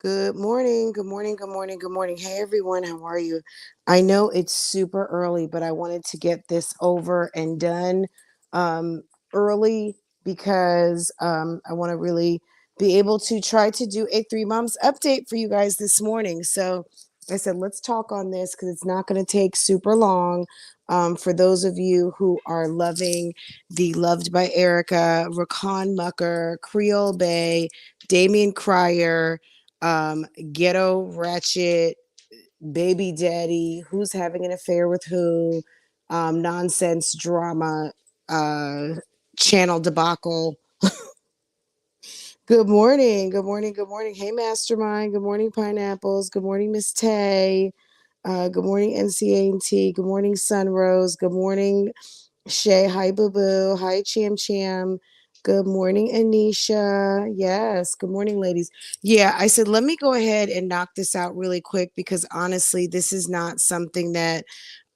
Good morning. Good morning. Good morning. Good morning. Hey, everyone. How are you? I know it's super early, but I wanted to get this over and done um, early because I want to really be able to try to do a Three Moms update for you guys this morning. So I said, let's talk on this because it's not going to take super long. For those of you who are loving the Loved by Erica, Rakan Mucker, Creole Bay, Damien Cryer, Ghetto Ratchet, Baby Daddy, Who's Having an Affair with Who, Nonsense Drama, uh, Channel Debacle. Good morning. Good morning. Good morning. Hey, Mastermind. Good morning, Pineapples. Good morning, Miss Tay. Good morning, NCAT. Good morning, Sunrose. Good morning, Shay. Hi, Boo Boo. Hi, Cham Cham. Good morning, Anisha. Yes. Good morning, ladies. Yeah, I said, let me go ahead and knock this out really quick because honestly, this is not something that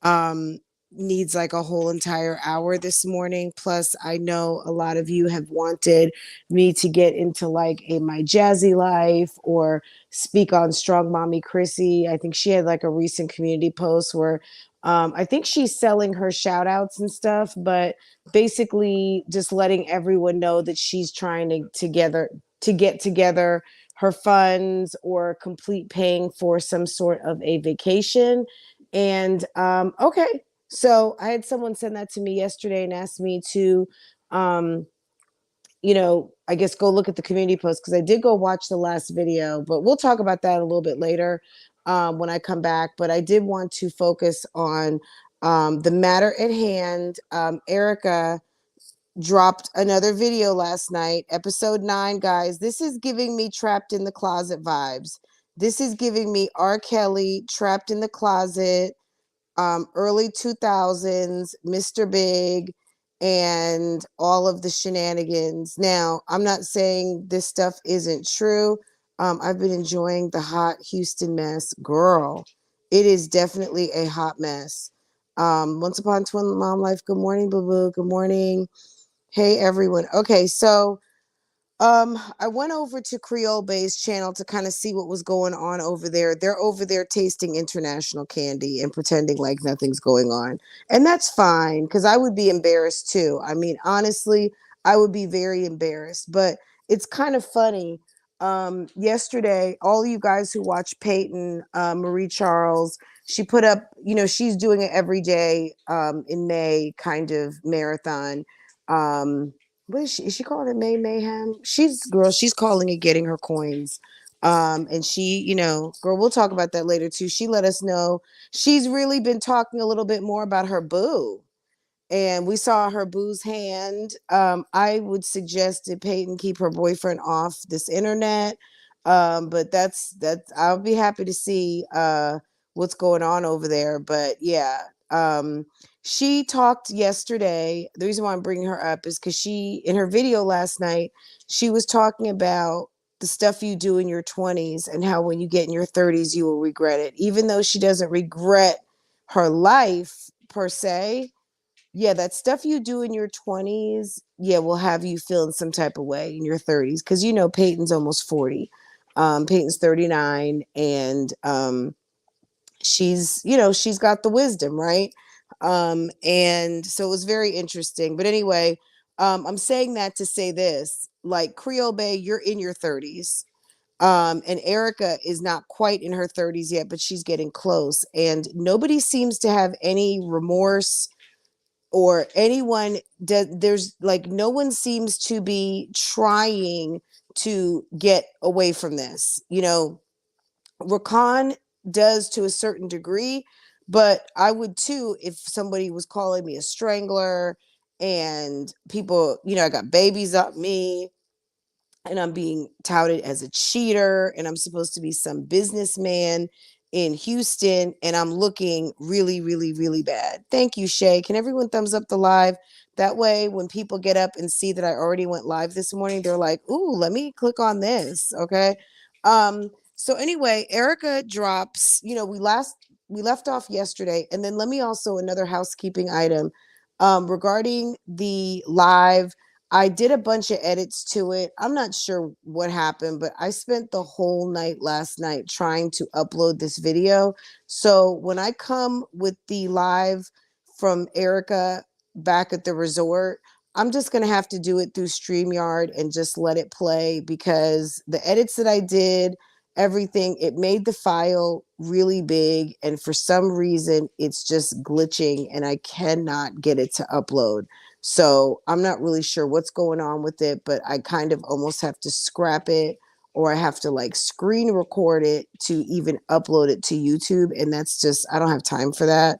um needs like a whole entire hour this morning. Plus, I know a lot of you have wanted me to get into like a My Jazzy Life or speak on Strong Mommy Chrissy. I think she had like a recent community post where I think she's selling her shout outs and stuff, but basically just letting everyone know that she's trying to get together her funds or complete paying for some sort of a vacation. And okay, so I had someone send that to me yesterday and asked me to um I guess go look at the community post because I did go watch the last video, but we'll talk about that a little bit later when I come back. But I did want to focus on the matter at hand. Erica dropped another video last night, episode 9, guys. This is giving me Trapped in the Closet vibes. This is giving me R. Kelly, Trapped in the Closet, early 2000s, Mr. Big, and all of the shenanigans. Now, I'm not saying this stuff isn't true. I've been enjoying the hot Houston mess. Girl, it is definitely a hot mess. Once upon a twin mom life. Good morning, boo boo. Good morning. Hey, everyone. Okay, so I went over to Creole Bay's channel to kind of see what was going on over there. They're over there tasting international candy and pretending like nothing's going on. And that's fine because I would be embarrassed too. I mean, honestly, I would be very embarrassed, but it's kind of funny. Yesterday, all you guys who watch Peyton, Marie Charles, she put up, she's doing it every day in May kind of marathon. What is she calling it? May Mayhem? She's calling it getting her coins. And she, girl, we'll talk about that later too. She let us know she's really been talking a little bit more about her boo. And we saw her boo's hand. I would suggest that Peyton keep her boyfriend off this internet. But I'll be happy to see what's going on over there. But yeah, she talked yesterday. The reason why I'm bringing her up is because in her video last night, she was talking about the stuff you do in your 20s and how when you get in your 30s, you will regret it. Even though she doesn't regret her life per se, yeah, that stuff you do in your 20s, yeah, will have you feeling some type of way in your 30s. Because Peyton's almost 40. Peyton's 39, and she's got the wisdom, right? And so it was very interesting. But anyway, I'm saying that to say this, like Creole Bay, you're in your 30s. And Erica is not quite in her 30s yet, but she's getting close. And nobody seems to have any remorse or anyone there's like no one seems to be trying to get away from this. Rakan does to a certain degree, but I would too if somebody was calling me a strangler and people, I got babies up me and I'm being touted as a cheater and I'm supposed to be some businessman in Houston and I'm looking really, really, really bad. Thank you, Shay. Can everyone thumbs up the live? That way, when people get up and see that I already went live this morning, they're like, ooh, let me click on this. Okay. So anyway, Erica drops, we left off yesterday. And then let me also another housekeeping item regarding the live. I did a bunch of edits to it. I'm not sure what happened, but I spent the whole night last night trying to upload this video. So when I come with the live from Erica back at the resort, I'm just going to have to do it through StreamYard and just let it play, because the edits that I did, everything, it made the file really big. And for some reason, it's just glitching and I cannot get it to upload. So I'm not really sure what's going on with it, but I kind of almost have to scrap it, or I have to like screen record it to even upload it to YouTube. And that's just, I don't have time for that.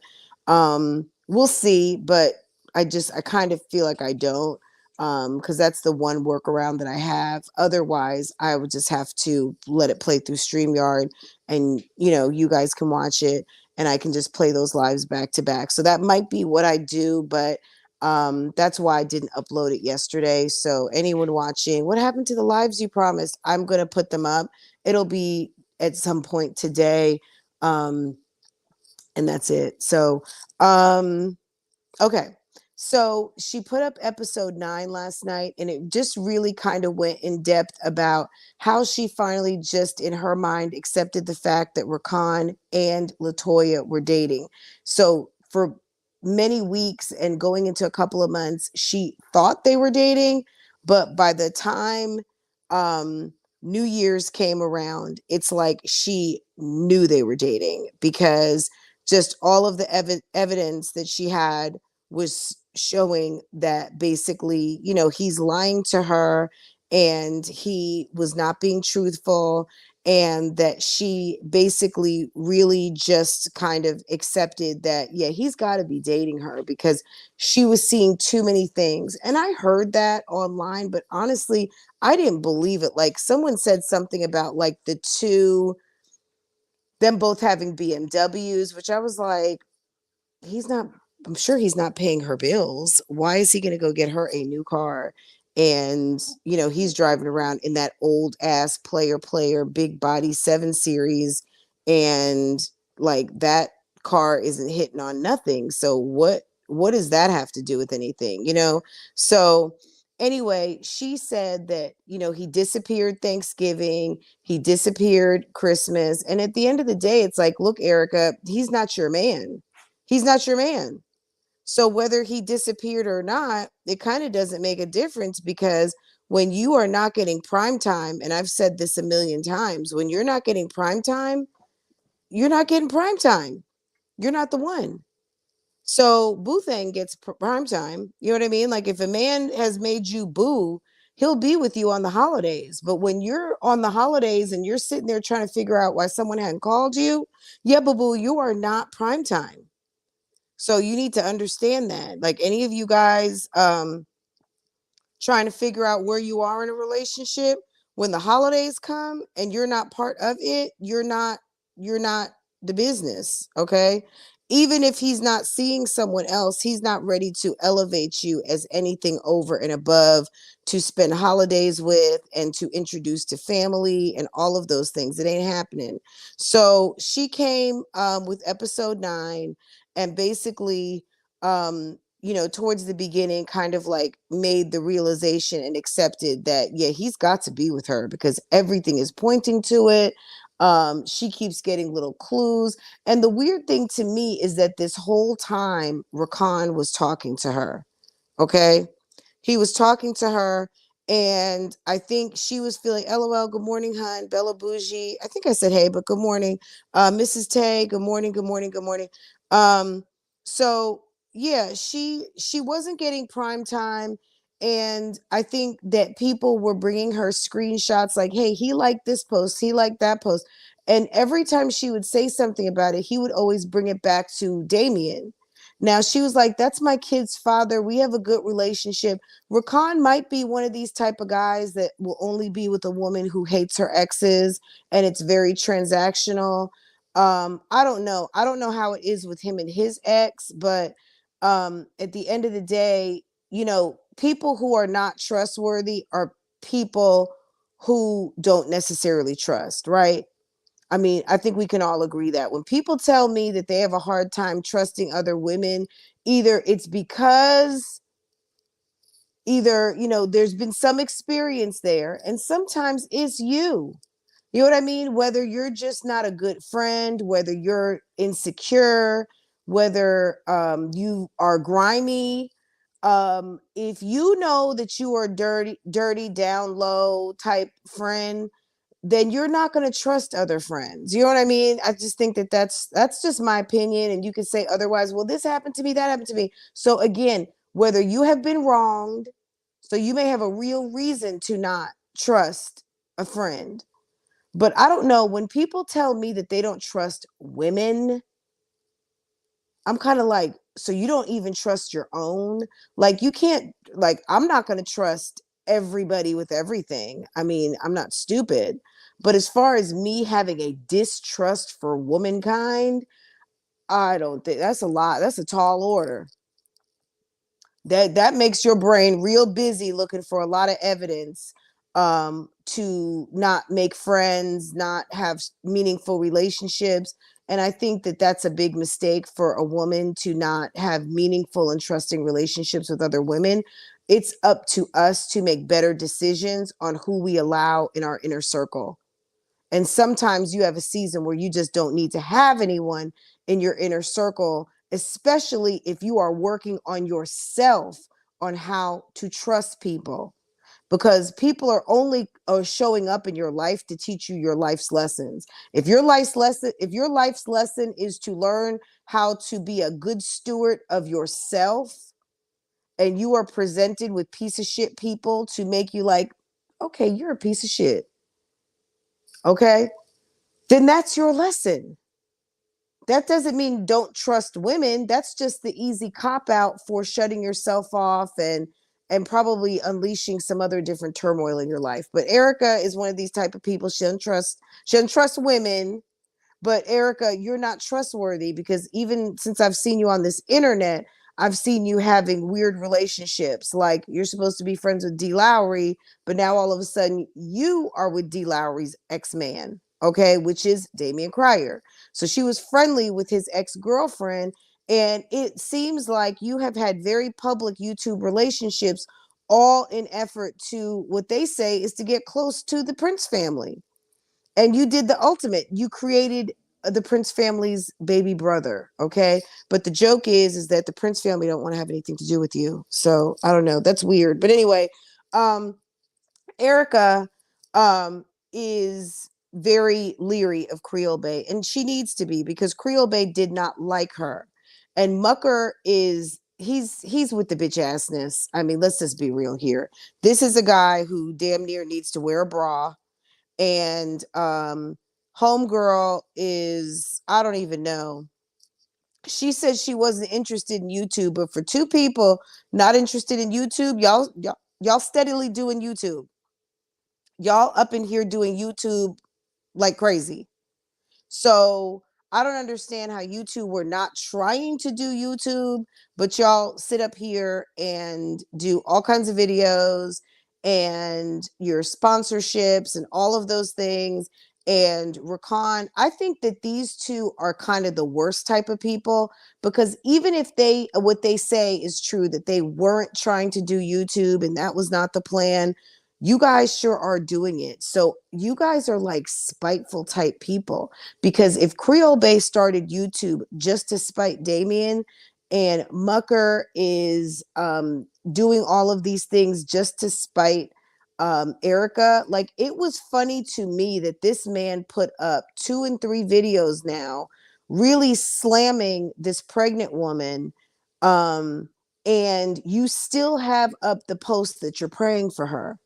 We'll see, but I kind of feel like I don't, because that's the one workaround that I have. Otherwise, I would just have to let it play through StreamYard, and you guys can watch it and I can just play those lives back to back. So that might be what I do, but that's why I didn't upload it yesterday. So anyone watching, what happened to the lives you promised? I'm going to put them up. It'll be at some point today. And that's it. So, okay. So she put up episode 9 last night, and it just really kind of went in depth about how she finally just in her mind accepted the fact that Rakan and Latoya were dating. So for many weeks and going into a couple of months, she thought they were dating, but by the time New Year's came around, it's like she knew they were dating, because just all of the evidence that she had was showing that basically, he's lying to her and he was not being truthful, and that she basically really just kind of accepted that, yeah, he's got to be dating her, because she was seeing too many things. And I heard that online, but honestly, I didn't believe it. Like, someone said something about like them both having BMWs, which I was like, I'm sure he's not paying her bills. Why is he going to go get her a new car? And, he's driving around in that old ass player big body 7 series. And like, that car isn't hitting on nothing. So what does that have to do with anything? So anyway, she said that, he disappeared Thanksgiving, he disappeared Christmas. And at the end of the day, it's like, look, Erica, he's not your man. He's not your man. So whether he disappeared or not, it kind of doesn't make a difference, because when you are not getting prime time, and I've said this a million times, when you're not getting prime time, you're not getting prime time. You're not the one. So Boo Thang gets prime time. You know what I mean? Like, if a man has made you boo, he'll be with you on the holidays. But when you're on the holidays and you're sitting there trying to figure out why someone hadn't called you, yeah, boo boo, you are not prime time. So you need to understand that. Like, any of you guys trying to figure out where you are in a relationship, when the holidays come and you're not part of it, you're not the business, okay? Even if he's not seeing someone else, he's not ready to elevate you as anything over and above to spend holidays with and to introduce to family and all of those things. It ain't happening. So she came with episode 9, and basically towards the beginning, kind of like made the realization and accepted that, yeah, he's got to be with her, because everything is pointing to it. She keeps getting little clues. And the weird thing to me is that this whole time, Rakan was talking to her. Okay. He was talking to her, and I think she was feeling, LOL, good morning, hun, Bella Bougie. I think I said, hey, but good morning. Mrs. Tay, good morning, good morning, good morning. So yeah, she wasn't getting prime time. And I think that people were bringing her screenshots like, hey, he liked this post, he liked that post. And every time she would say something about it, he would always bring it back to Damien. Now she was like, that's my kid's father. We have a good relationship. Rakan might be one of these type of guys that will only be with a woman who hates her exes, and it's very transactional. I don't know. I don't know how it is with him and his ex, but at the end of the day, people who are not trustworthy are people who don't necessarily trust, right? I mean, I think we can all agree that when people tell me that they have a hard time trusting other women, either it's because either, you know, there's been some experience there, and sometimes it's you. You know what I mean? Whether you're just not a good friend, whether you're insecure, whether you are grimy, if you know that you are dirty, down low type friend, then you're not going to trust other friends. You know what I mean? I just think that that's just my opinion, and you can say otherwise. Well, this happened to me, that happened to me. So again, whether you have been wronged, so you may have a real reason to not trust a friend. But I don't know, when people tell me that they don't trust women, I'm kind of like, so you don't even trust your own? Like, you can't, like, I'm not going to trust everybody with everything. I mean, I'm not stupid. But as far as me having a distrust for womankind, I don't think that's a lot. That's a tall order. That makes your brain real busy looking for a lot of evidence to not make friends, not have meaningful relationships. And I think that that's a big mistake for a woman, to not have meaningful and trusting relationships with other women. It's up to us to make better decisions on who we allow in our inner circle. And sometimes you have a season where you just don't need to have anyone in your inner circle, especially if you are working on yourself on how to trust people. Because people are only showing up in your life to teach you your life's lessons. If your life's lesson is to learn how to be a good steward of yourself, and you are presented with piece of shit people to make you like, okay, you're a piece of shit. Okay, then that's your lesson. That doesn't mean don't trust women. That's just the easy cop out for shutting yourself off and probably unleashing some other different turmoil in your life. But Erica is one of these type of people. She doesn't trust women. But Erica, you're not trustworthy, because even since I've seen you on this internet, I've seen you having weird relationships. Like, you're supposed to be friends with D. Lowry, but now all of a sudden you are with D. Lowry's ex-man, okay, which is Damian Cryer. So she was friendly with his ex-girlfriend, and it seems like you have had very public YouTube relationships, all in effort to, what they say is to get close to the Prince family. And you did the ultimate. You created the Prince family's baby brother, okay? But the joke is that the Prince family don't want to have anything to do with you. So I don't know. That's weird. But anyway, um, Erica is very leery of Creole Bay, and she needs to be, because Creole Bay did not like her. And Mucker is he's with the bitch assness. I mean, let's just be real here. This is a guy who damn near needs to wear a bra, and homegirl is, I don't even know, she said she wasn't interested in YouTube, but for two people not interested in YouTube, y'all steadily doing YouTube. Y'all up in here doing YouTube like crazy. So I don't understand how YouTube were not trying to do YouTube, but y'all sit up here and do all kinds of videos and your sponsorships and all of those things. And Rakan, I think that these two are kind of the worst type of people, because even if what they say is true, that they weren't trying to do YouTube and that was not the plan, you guys sure are doing it. So you guys are like spiteful type people, because if Creole Bay started YouTube just to spite Damien, and Mucker is doing all of these things just to spite Erica, like, it was funny to me that this man put up 2 and 3 videos now really slamming this pregnant woman, and you still have up the post that you're praying for her.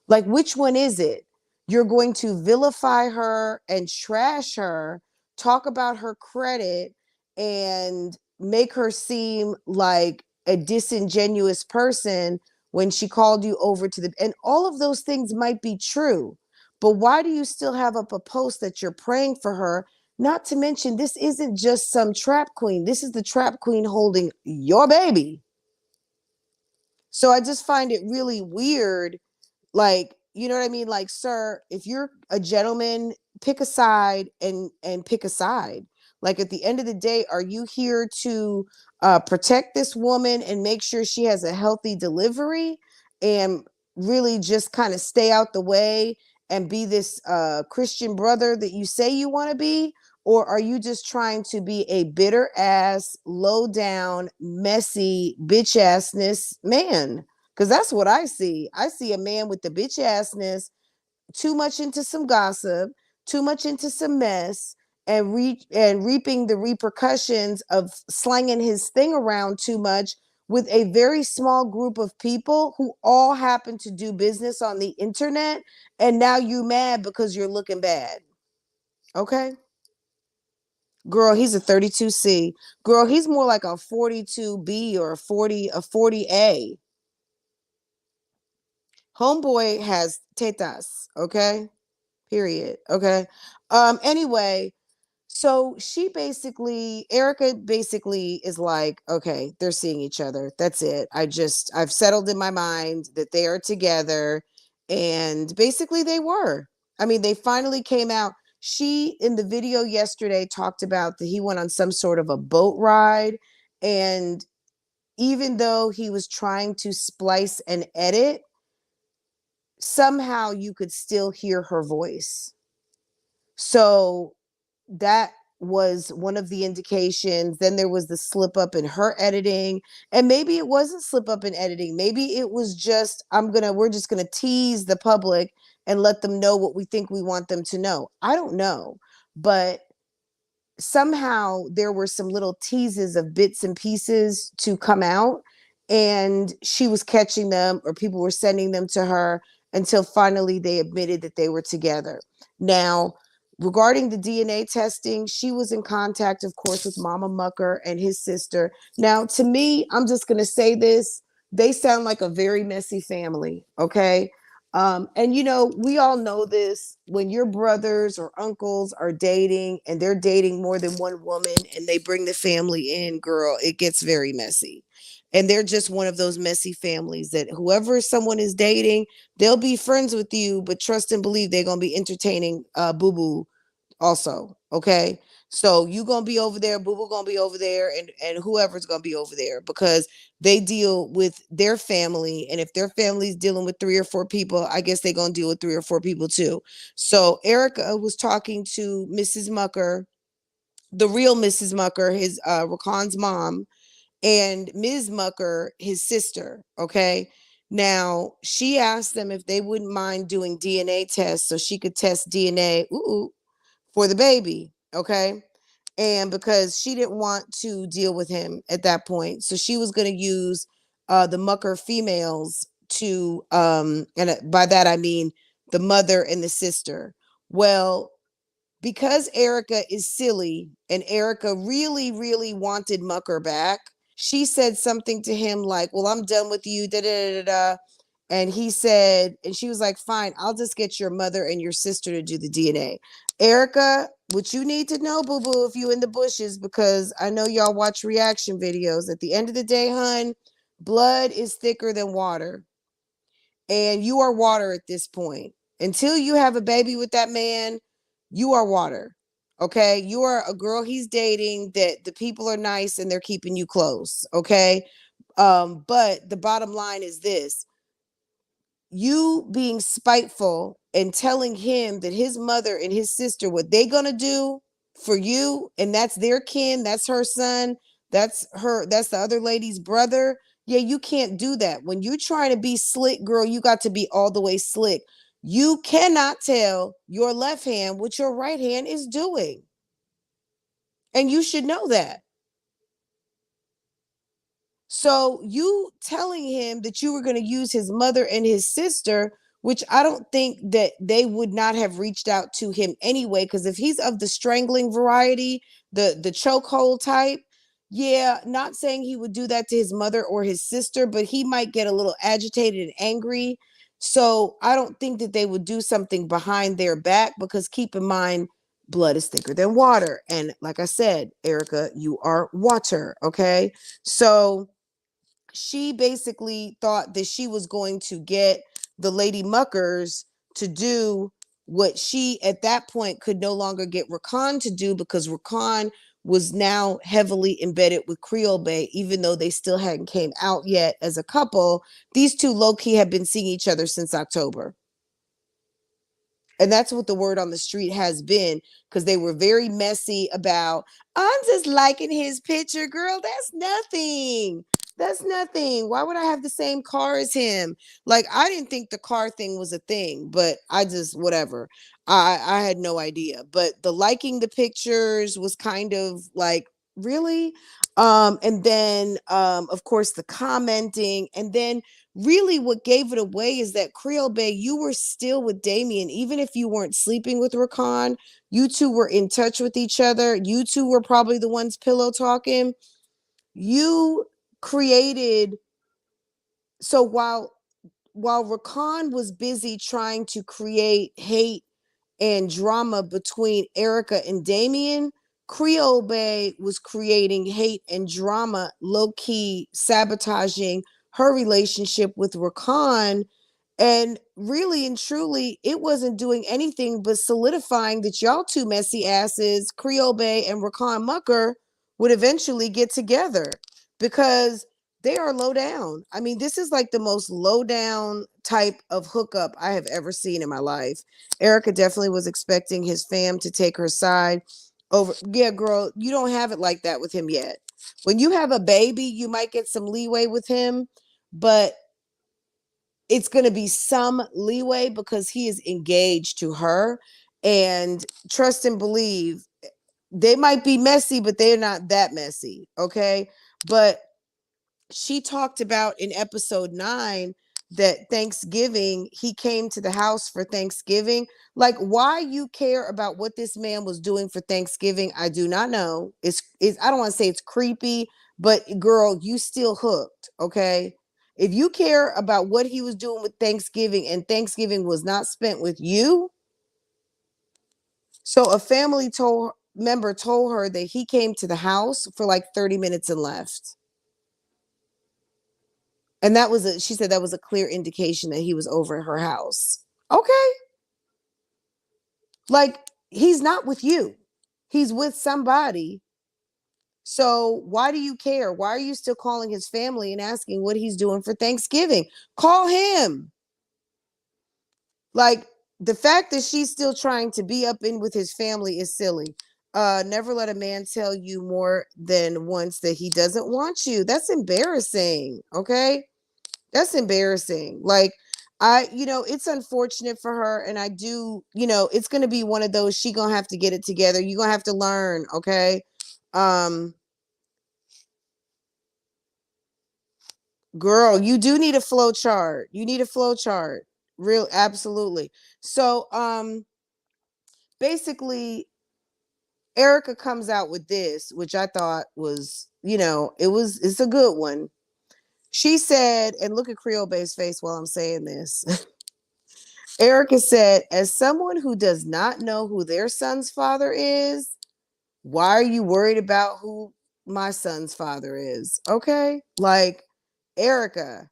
Like, which one is it? You're going to vilify her and trash her, talk about her credit, and make her seem like a disingenuous person when she called you over to the, and all of those things might be true. But why do you still have up a post that you're praying for her? Not to mention, this isn't just some trap queen. This is the trap queen holding your baby. So I just find it really weird. Like, you know what I mean? Like, sir, if you're a gentleman, pick a side and pick a side. Like, at the end of the day, are you here to protect this woman and make sure she has a healthy delivery and really just kind of stay out the way and be this Christian brother that you say you want to be? Or are you just trying to be a bitter ass, low down, messy, bitch assness man? Because that's what I see. I see a man with the bitch assness, too much into some gossip, too much into some mess, and reaping the repercussions of slanging his thing around too much with a very small group of people who all happen to do business on the internet. And now you mad because you're looking bad. Okay. Girl, he's a 32C. Girl, he's more like a 42B or a 40A. Homeboy has tetas, okay? Period. Okay. Anyway, so Erica basically is like, okay, they're seeing each other. That's it. I've settled in my mind that they are together. And basically they were. I mean, they finally came out. She, in the video yesterday, talked about that he went on some sort of a boat ride. And even though he was trying to splice and edit, somehow you could still hear her voice. So that was one of the indications. Then there was the slip up in her editing, and maybe it wasn't slip up in editing. Maybe it was just we're just gonna tease the public and let them know what we think we want them to know. I don't know, but somehow there were some little teases of bits and pieces to come out, and she was catching them, or people were sending them to her, until finally they admitted that they were together. Now, regarding the DNA testing, she was in contact, of course, with Mama Mucker and his sister. Now, to me, I'm just going to say this. They sound like a very messy family, okay? And we all know this: when your brothers or uncles are dating and they're dating more than one woman and they bring the family in, girl, it gets very messy. And they're just one of those messy families that whoever someone is dating, they'll be friends with you, but trust and believe they're going to be entertaining boo boo also. Okay. So you gonna be over there, boo boo gonna be over there, and whoever's gonna be over there, because they deal with their family. And if their family's dealing with 3 or 4 people, I guess they're gonna deal with 3 or 4 people too. So Erica was talking to Mrs. Mucker, the real Mrs. Mucker, his Rakan's mom, and Ms. Mucker, his sister. Okay. Now she asked them if they wouldn't mind doing DNA tests so she could test DNA. For the baby, okay? And because she didn't want to deal with him at that point, so she was going to use the Mucker females to and by that I mean the mother and the sister. Well, because Erica is silly and Erica really, really wanted Mucker back, she said something to him like, well, I'm done with you, da da da da. And he said, and she was like, fine, I'll just get your mother and your sister to do the DNA. Erica, what you need to know, boo boo, if you in the bushes, because I know y'all watch reaction videos. At the end of the day, hun, blood is thicker than water. And you are water at this point. Until you have a baby with that man, you are water. Okay. You are a girl he's dating that the people are nice and they're keeping you close. Okay. But the bottom line is this: you being spiteful and telling him that his mother and his sister, what they gonna do for you, and that's their kin, that's her son, that's the other lady's brother. Yeah, you can't do that. When you're trying to be slick, girl, you got to be all the way slick. You cannot tell your left hand what your right hand is doing, and you should know that. So you telling him that you were going to use his mother and his sister, which I don't think that they would not have reached out to him anyway, because if he's of the strangling variety, the chokehold type, yeah, not saying he would do that to his mother or his sister, but he might get a little agitated and angry. So I don't think that they would do something behind their back, because keep in mind, blood is thicker than water. And like I said, Erica, you are water. Okay. So she basically thought that she was going to get the lady Muckers to do what she at that point could no longer get Rakan to do, because Rakan was now heavily embedded with Creole Bay, even though they still hadn't came out yet as a couple. These two low-key have been seeing each other since October. And that's what the word on the street has been, because they were very messy about, I'm just liking his picture. Girl, that's nothing. That's nothing. Why would I have the same car as him? Like, I didn't think the car thing was a thing, but I just, whatever. I had no idea. But the liking the pictures was kind of like, really? And then of course the commenting, and then really what gave it away is that Creole Bay, you were still with Damien, even if you weren't sleeping with Rakan. You two were in touch with each other. You two were probably the ones pillow talking. You created, so while Rakan was busy trying to create hate and drama between Erica and Damien, Creole Bay was creating hate and drama, low-key sabotaging her relationship with Rakan. And really and truly, it wasn't doing anything but solidifying that y'all two messy asses, Creole Bay and Rakan Mucker, would eventually get together, because they are low down. I mean, this is like the most low down type of hookup I have ever seen in my life. Erica definitely was expecting his fam to take her side over. Yeah, girl, you don't have it like that with him yet. When you have a baby, you might get some leeway with him, but it's going to be some leeway because he is engaged to her. And trust and believe, they might be messy, but they're not that messy. Okay. But she talked about in episode 9 that Thanksgiving, he came to the house for Thanksgiving. Like, why you care about what this man was doing for Thanksgiving, I do not know. It's I don't want to say it's creepy, but girl, you still hooked, okay? If you care about what he was doing with Thanksgiving, and Thanksgiving was not spent with you, so a family member told her that he came to the house for like 30 minutes and left. And that was she said that was a clear indication that he was over at her house. Okay. Like, he's not with you. He's with somebody. So why do you care? Why are you still calling his family and asking what he's doing for Thanksgiving? Call him. Like, the fact that she's still trying to be up in with his family is silly. Never let a man tell you more than once that he doesn't want you. That's embarrassing. Okay. That's embarrassing. Like, it's unfortunate for her. And I do, it's going to be one of those, she going to have to get it together. You're going to have to learn. Okay. Girl, you do need a flow chart. You need a flow chart. Real, absolutely. So, basically, Erica comes out with this, which I thought was, it's a good one. She said, and look at Creole Bay's face while I'm saying this. Erica said, as someone who does not know who their son's father is, why are you worried about who my son's father is? Okay. Like, Erica,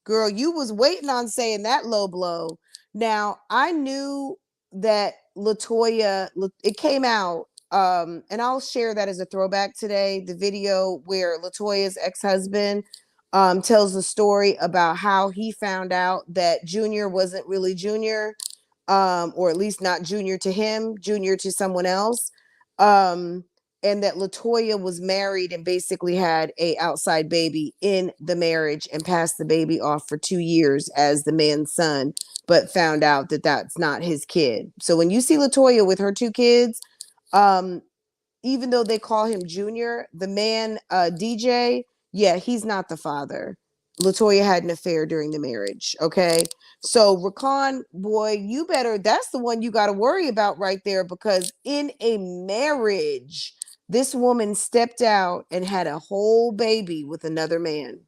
girl, you was waiting on saying that low blow. Now, I knew that Latoya, it came out, and I'll share that as a throwback today, the video where Latoya's ex-husband tells the story about how he found out that Junior wasn't really Junior, or at least not Junior to him, Junior to someone else. And that Latoya was married and basically had a outside baby in the marriage and passed the baby off for 2 years as the man's son, but found out that that's not his kid. So when you see Latoya with her 2 kids, even though they call him Junior, the man, DJ, yeah, he's not the father. Latoya had an affair during the marriage. Okay. So Rakan, boy, you better, that's the one you got to worry about right there, because in a marriage, this woman stepped out and had a whole baby with another man.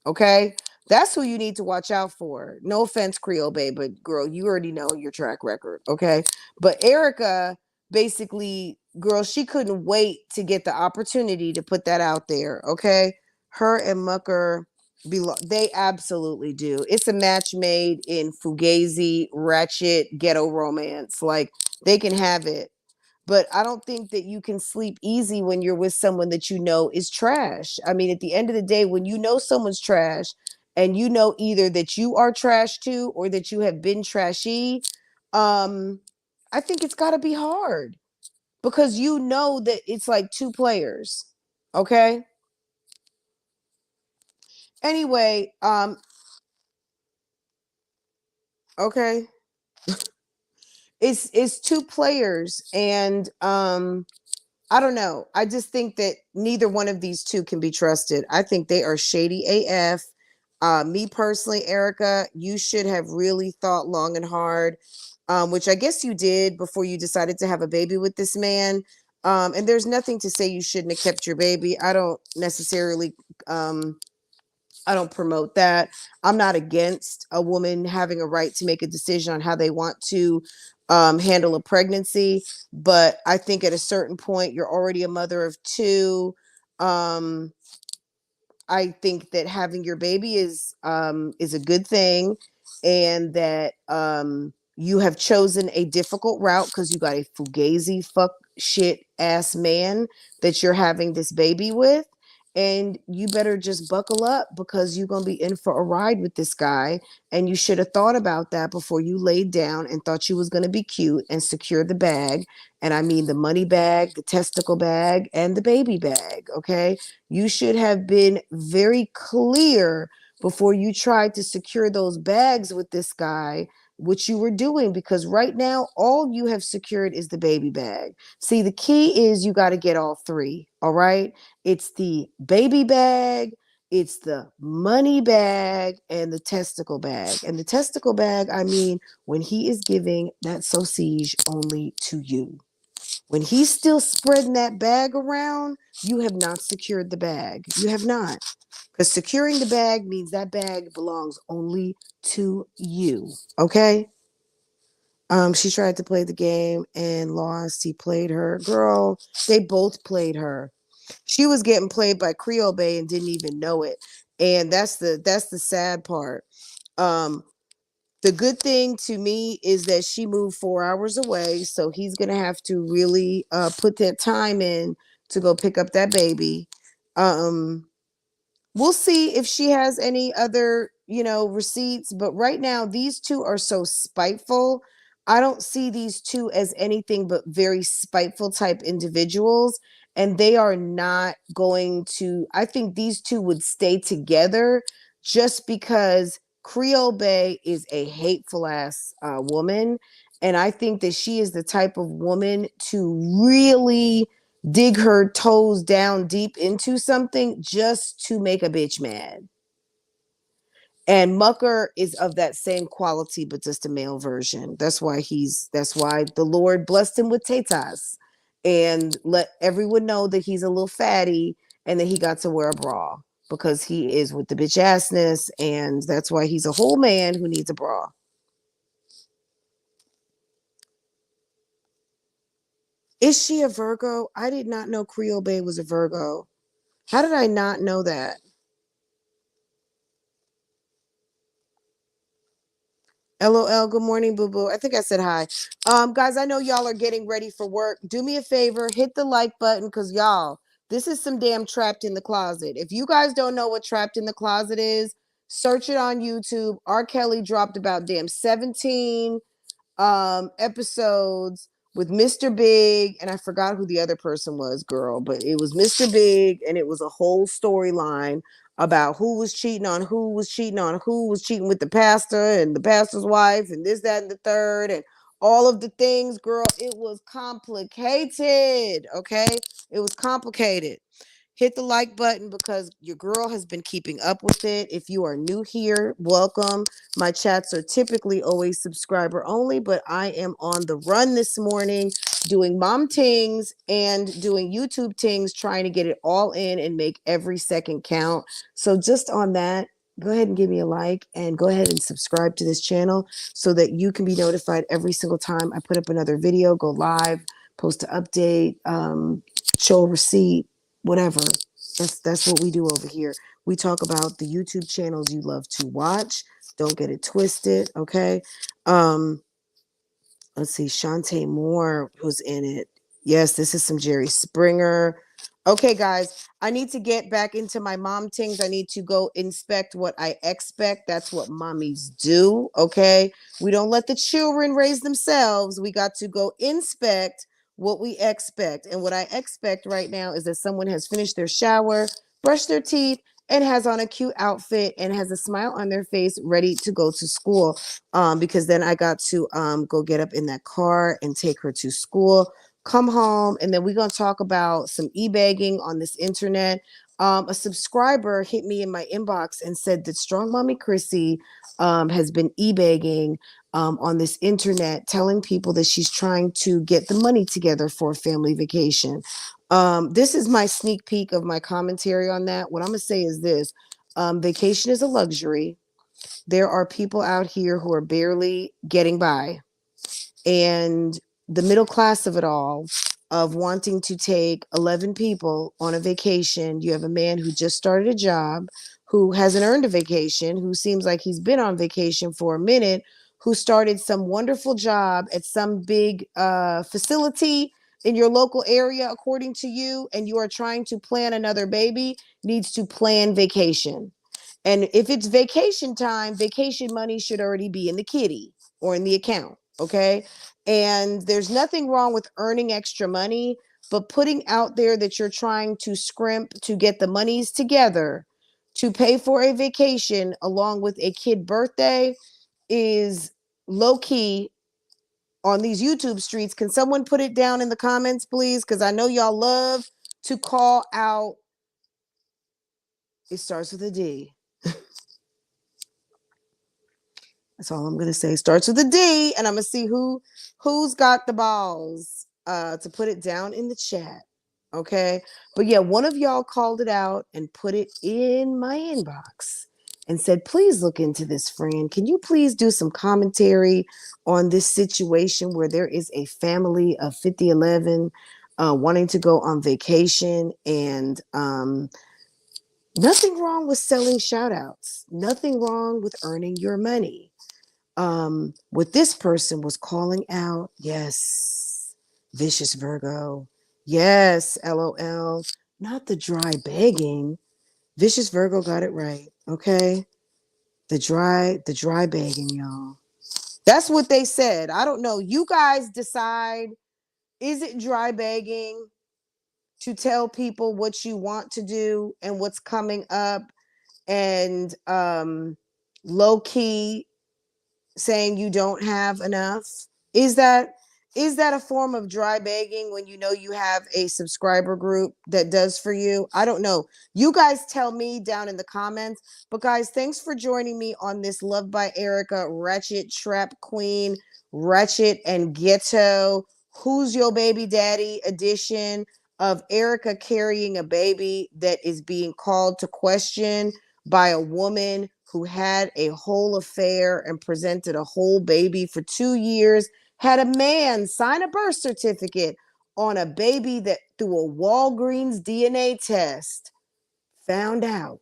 Okay. That's who you need to watch out for. No offense, Creole Bay, but girl, you already know your track record. Okay. But Erica, basically, girl, she couldn't wait to get the opportunity to put that out there. Okay. Her and Mucker, They absolutely do. It's a match made in fugazi, ratchet, ghetto romance. Like they can have it. But I don't think that you can sleep easy when you're with someone that you know is trash. I mean, at the end of the day, when you know someone's trash and you know either that you are trash too or that you have been trashy, I think it's got to be hard because you know that it's like two players. Okay? Anyway, okay. It's two players and I don't know. I just think that neither one of these two can be trusted. I think they are shady AF. Me personally, Erica, you should have really thought long and hard, which I guess you did before you decided to have a baby with this man. And there's nothing to say you shouldn't have kept your baby. I don't necessarily I don't promote that. I'm not against a woman having a right to make a decision on how they want to handle a pregnancy, but I think at a certain point, you're already a mother of two. Um, I think that having your baby is a good thing, and that you have chosen a difficult route because you got a fugazi fuck shit ass man that you're having this baby with. And you better just buckle up because you're gonna be in for a ride with this guy. And you should have thought about that before you laid down and thought you was gonna be cute and secure the bag. And I mean the money bag, the testicle bag, and the baby bag. Okay, you should have been very clear before you tried to secure those bags with this guy, what you were doing, because right now, all you have secured is the baby bag. See, the key is you got to get all three. All right. It's the baby bag, it's the money bag, and the testicle bag. And the testicle bag, I mean, when he is giving that sausage only to you. When he's still spreading that bag around, you have not secured the bag. You have not. Because securing the bag means that bag belongs only to you. Okay? She tried to play the game and lost. He played her. Girl, they both played her. She was getting played by Creole Bay and didn't even know it. And that's the sad part. Um, the good thing to me is that she moved 4 hours away, so he's gonna have to really put that time in to go pick up that baby. Um, we'll see if she has any other, receipts. But right now, these two are so spiteful. I don't see these two as anything but very spiteful type individuals. And they are not going to, I think these two would stay together just because Creole Bay is a hateful ass woman. And I think that she is the type of woman to really dig her toes down deep into something just to make a bitch mad. And Mucker is of that same quality, but just a male version. That's why the Lord blessed him with tetas and let everyone know that he's a little fatty and that he got to wear a bra because he is with the bitch assness. And that's why he's a whole man who needs a bra. Is she a Virgo? I did not know Creole Bay was a Virgo. How did I not know that? LOL, good morning, boo boo. I think I said hi. Guys, I know y'all are getting ready for work. Do me a favor, hit the like button because y'all, this is some damn trapped in the closet. If you guys don't know what trapped in the closet is, search it on YouTube. R. Kelly dropped about damn 17 episodes with Mr. Big, and I forgot who the other person was, girl, but it was Mr. Big, and it was a whole storyline about who was cheating on who was cheating on who was cheating with the pastor and the pastor's wife and this, that, and the third, and all of the things, girl. It was complicated. Okay, it was complicated. Hit the like button because your girl has been keeping up with it. If you are new here, welcome. My chats are typically always subscriber only, but I am on the run this morning doing mom tings and doing YouTube tings, trying to get it all in and make every second count. So just on that, go ahead and give me a like and go ahead and subscribe to this channel so that you can be notified every single time I put up another video, go live, post an update, show a receipt, whatever. That's what we do over here. We talk about the YouTube channels you love to watch. Don't get it twisted, okay? Um, let's see, Shantae Moore was in it. Yes, this is some Jerry Springer. Okay, guys, I need to get back into my mom things. I need to go inspect what I expect. That's what mommies do. Okay, we don't let the children raise themselves. We got to go inspect what we expect. And what I expect right now is that someone has finished their shower, brushed their teeth, and has on a cute outfit and has a smile on their face, ready to go to school. Because then I got to go get up in that car and take her to school, come home, and then we're going to talk about some e-bagging on this internet. A subscriber hit me in my inbox and said that Strong Mommy Chrissy has been e-bagging on this internet, telling people that she's trying to get the money together for a family vacation. This is my sneak peek of my commentary on that. What I'm going to say is this. Vacation is a luxury. There are people out here who are barely getting by. And the middle class of it all, of wanting to take 11 people on a vacation, you have a man who just started a job, who hasn't earned a vacation, who seems like he's been on vacation for a minute, who started some wonderful job at some big facility in your local area, according to you, and you are trying to plan another baby, needs to plan vacation. And if it's vacation time, vacation money should already be in the kitty or in the account. Okay. And there's nothing wrong with earning extra money, but putting out there that you're trying to scrimp to get the monies together to pay for a vacation along with a kid birthday is low key on these YouTube streets. Can someone put it down in the comments, please? Because I know y'all love to call out. It starts with a D. That's all I'm gonna say. Starts with a D, and I'm gonna see who's got the balls to put it down in the chat. Okay. But yeah, one of y'all called it out and put it in my inbox and said, please look into this, friend. Can you please do some commentary on this situation where there is a family of 5011 wanting to go on vacation, and nothing wrong with selling shout outs, nothing wrong with earning your money. What this person was calling out, yes, vicious Virgo, yes, LOL, not the dry begging. Vicious Virgo got it right. Okay, the dry begging, y'all. That's what they said. I don't know. You guys decide. Is it dry begging to tell people what you want to do and what's coming up, and low key saying you don't have enough? Is that a form of dry begging when you know you have a subscriber group that does for you? I don't know. You guys tell me down in the comments. But guys, thanks for joining me on this Love by Erica Ratchet Trap Queen, Ratchet and Ghetto, Who's Your Baby Daddy edition of Erica carrying a baby that is being called to question by a woman who had a whole affair and presented a whole baby for 2 years, had a man sign a birth certificate on a baby that through a Walgreens DNA test found out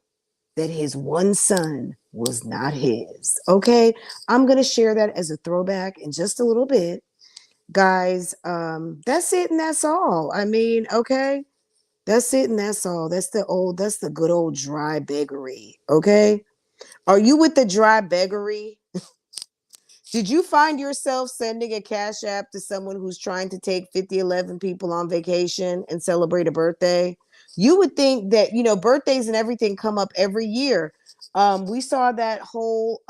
that his one son was not his. Okay, I'm going to share that as a throwback in just a little bit. Guys, that's it and that's all. I mean, okay, that's it and that's all. That's the good old dry beggary. Okay. Are you with the dry beggary? Did you find yourself sending a cash app to someone who's trying to take 5011 people on vacation and celebrate a birthday? You would think that, birthdays and everything come up every year. We saw that whole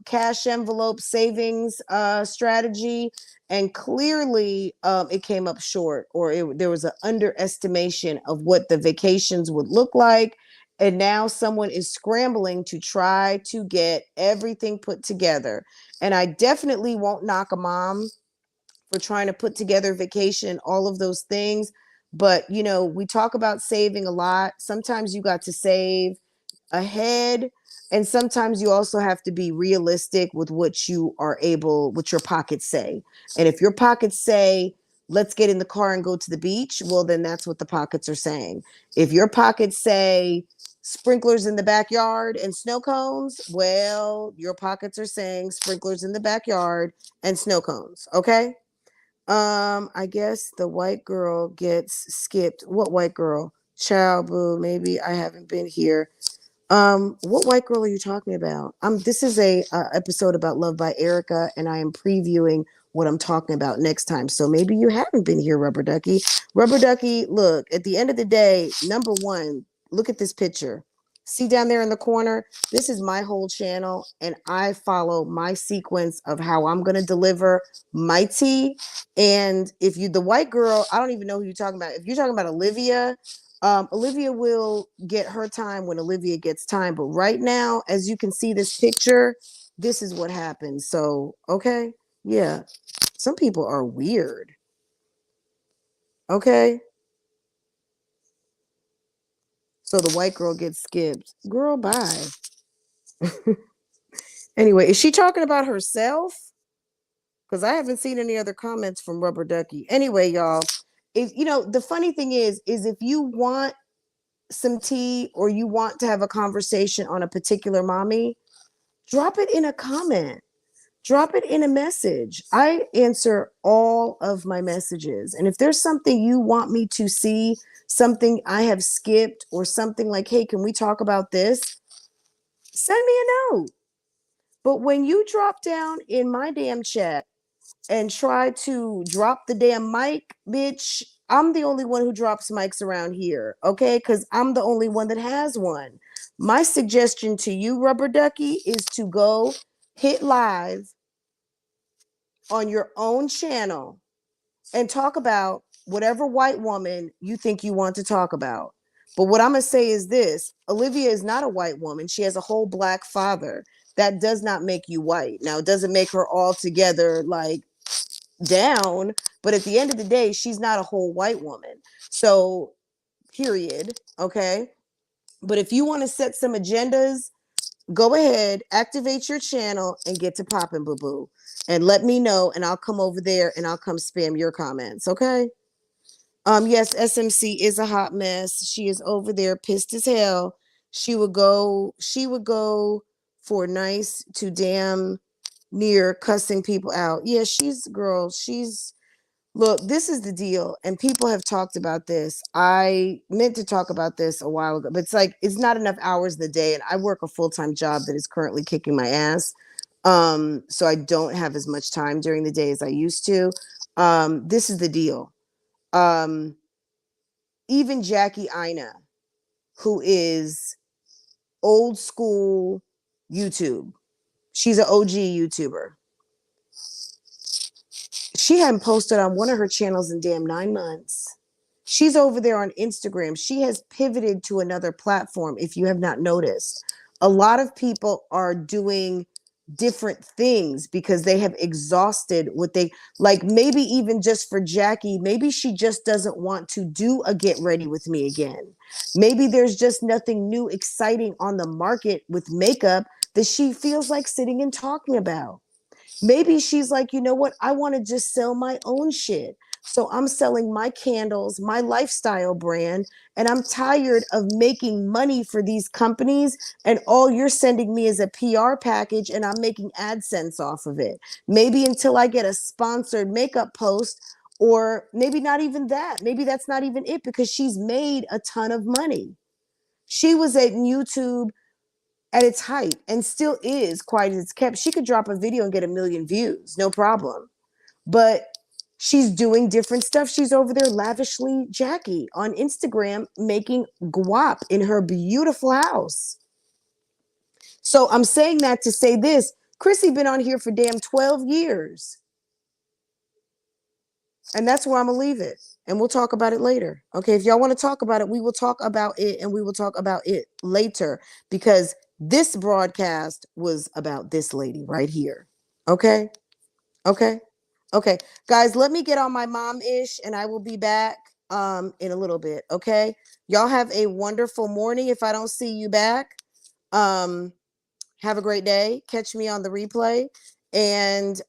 cash envelope savings strategy, and clearly it came up short, or there was an underestimation of what the vacations would look like. And now someone is scrambling to try to get everything put together. And I definitely won't knock a mom for trying to put together vacation, all of those things. But, we talk about saving a lot. Sometimes you got to save ahead. And sometimes you also have to be realistic with what you are able, what your pockets say. And if your pockets say let's get in the car and go to the beach, well, then that's what the pockets are saying. If your pockets say sprinklers in the backyard and snow cones, well, your pockets are saying sprinklers in the backyard and snow cones. Okay. I guess the white girl gets skipped. What white girl? Child boo, maybe I haven't been here. What white girl are you talking about? This is a episode about Love by Erica, and I am previewing what I'm talking about next time. So maybe you haven't been here, Rubber Ducky. Rubber Ducky, look, at the end of the day, number one, look at this picture. See down there in the corner? This is my whole channel, and I follow my sequence of how I'm going to deliver my tea. And if you, the white girl, I don't even know who you're talking about. If you're talking about Olivia, Olivia will get her time when Olivia gets time. But right now, as you can see this picture, this is what happens. So, okay. Yeah. Some people are weird. Okay. So the white girl gets skipped. Girl, bye. Anyway, is she talking about herself? Because I haven't seen any other comments from Rubber Ducky. Anyway, y'all, if you know, the funny thing is if you want some tea or you want to have a conversation on a particular mommy, drop it in a comment. Drop it in a message. I answer all of my messages. And if there's something you want me to see, something I have skipped, or something like, hey, can we talk about this? Send me a note. But when you drop down in my damn chat and try to drop the damn mic, bitch, I'm the only one who drops mics around here, okay? Because I'm the only one that has one. My suggestion to you, Rubber Ducky, is to go hit live on your own channel and talk about whatever white woman you think you want to talk about. But what I'm going to say is this: Olivia is not a white woman. She has a whole black father. That does not make you white. Now, it doesn't make her altogether like down, but at the end of the day, she's not a whole white woman. So, period. Okay. But if you want to set some agendas, go ahead, activate your channel, and get to popping, boo boo. And let me know, and I'll come over there and I'll come spam your comments. Okay. Yes, SMC is a hot mess. She is over there pissed as hell. She would go for nice to damn near cussing people out. Yeah, she's look, this is the deal, and people have talked about this. I meant to talk about this a while ago, but it's like it's not enough hours in the day, and I work a full-time job that is currently kicking my ass. So I don't have as much time during the day as I used to. This is the deal. Even Jackie Ina, who is old school YouTube, she's an OG YouTuber. She hadn't posted on one of her channels in damn 9 months. She's over there on Instagram. She has pivoted to another platform, if you have not noticed. A lot of people are doing different things because they have exhausted what they like. Maybe even just for Jackie, maybe she just doesn't want to do a get ready with me again. Maybe there's just nothing new, exciting on the market with makeup that she feels like sitting and talking about. Maybe she's like, you know what? I want to just sell my own shit. So I'm selling my candles, my lifestyle brand, and I'm tired of making money for these companies. And all you're sending me is a PR package, and I'm making AdSense off of it. Maybe until I get a sponsored makeup post, or maybe not even that. Maybe that's not even it, because she's made a ton of money. She was at YouTube at its height and still is quite as it's kept. She could drop a video and get 1 million views, no problem. But she's doing different stuff. She's over there lavishly Jackie on Instagram making guap in her beautiful house. So I'm saying that to say this: Chrissy been on here for damn 12 years. And that's where I'm gonna leave it. And we'll talk about it later. Okay, if y'all want to talk about it, we will talk about it, and we will talk about it later, because this broadcast was about this lady right here. Okay. Okay. Okay. Guys, let me get on my mom-ish, and I will be back in a little bit. Okay. Y'all have a wonderful morning if I don't see you back. Have a great day. Catch me on the replay. And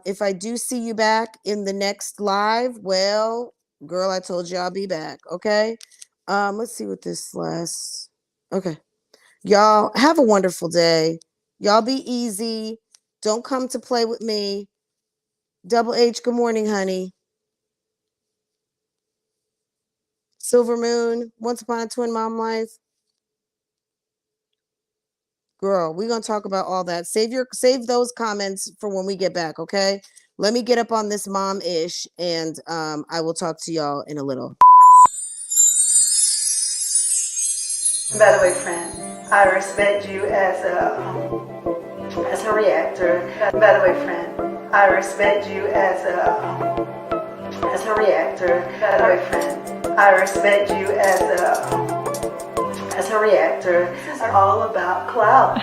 if I do see you back in the next live, well, girl, I told you I'll be back. Okay. Let's see what this last. Okay. Y'all have a wonderful day. Y'all be easy. Don't come to play with me. Double H, good morning, honey. Silver Moon, Once Upon a Twin Mom Life. Girl, we're gonna talk about all that. Save those comments for when we get back, okay? Let me get up on this mom-ish, and I will talk to y'all in a little. By the way, friend, I respect you as a reactor. By the way, friend, I respect you as a reactor. By the way, friend, I respect you as a reactor. It's all about clout.